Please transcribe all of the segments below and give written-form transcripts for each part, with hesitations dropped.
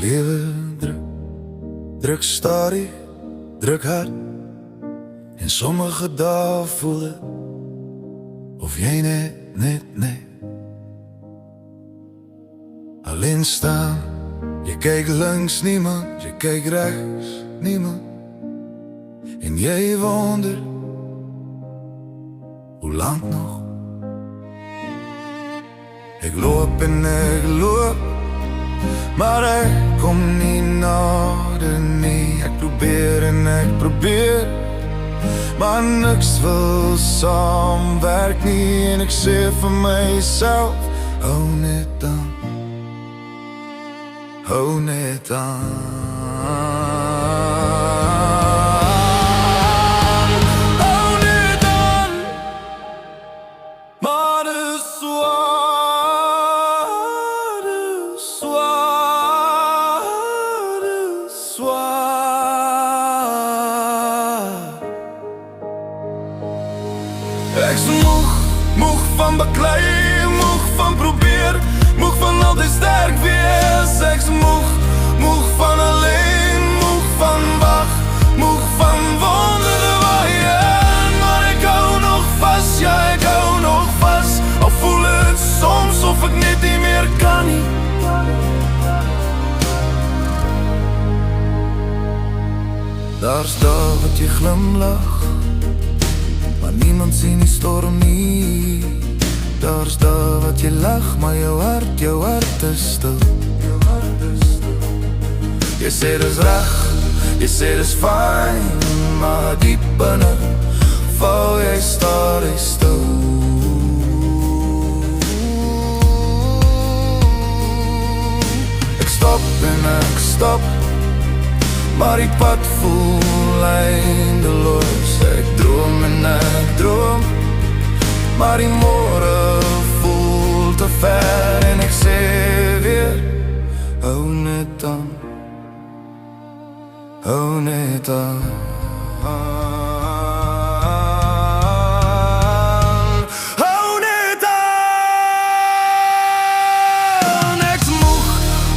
Lewe druk, druk stadig, druk hard. En sommige dagen voel het of jij net. Alleen staan, je kijkt langs niemand, je kijkt rechts niemand. En jij wondert, hoe lang nog? Ik loop en ik loop, maar ik kom niet naar de nee. Ik probeer en ik probeer, maar niks wil samenwerken niet. En ik zeg van mijzelf, oh net dan, oh net dan. Ik ben moeg van bekleien, moeg van proberen, moeg van altijd sterk weer. Ik ben moeg van alleen, moeg van wacht, moeg van wonderen waar je bent. Maar ik hou nog vast, ja ik hou nog vast. Al voel het soms of ik net niet meer kan niet. Daar staat wat je glimlach, maar niemand ziet die storm niet. Daar staat wat je lacht, maar jouw hart is stil. Je zegt is recht, je zegt is fijn, maar diep binnen val jij stadig stil. Ik stop en ik stop, maar die pad voelt eindeloos. Ik droom en ik droom, maar die morgen voelt te ver. En ik zeg weer, oh net dan, oh net dan. Oh net dan. Ik ben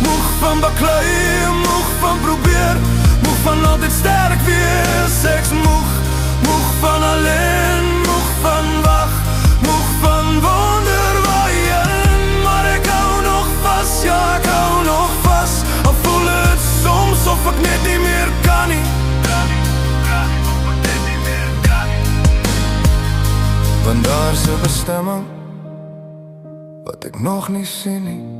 moeg van bekleien, moeg van proberen, moeg van altijd sterk weer. Ik ben moeg van alleen, moeg van wacht, moeg van wonder waar je bent. Maar ik hou nog vast, ja ik hou nog vast. Al voel het soms of ik net niet meer kan niet. Want daar is een bestemming wat ik nog niet zie nie.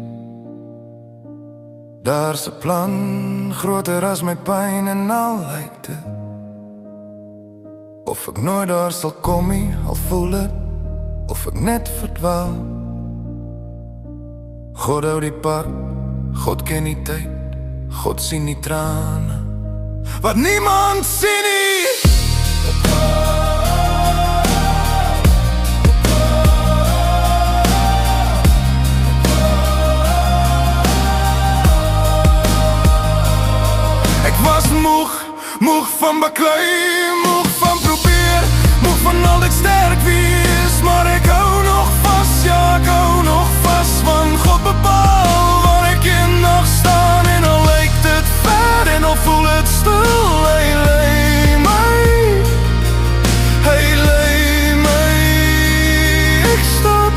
Daar is een plan, groter als mijn pijn en al lijkt het of ik nooit daar zal komen, al voel het of ik net verdwaal. God houdt die pad, God ken die tijd, God ziet die tranen, wat niemand ziet niet. Ik was moeg van bekleien, moeg van proberen, moeg van altijd sterk wees. Maar ik hou nog vast, ja ik hou nog vast. Want God bepaalt waar ik in mag staan. En al lijkt het ver en al voel het stil. Hij leid mij, hij leid mij. Ik stap,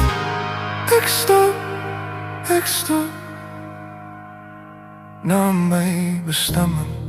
ik stap, ik stap naar mijn bestemming.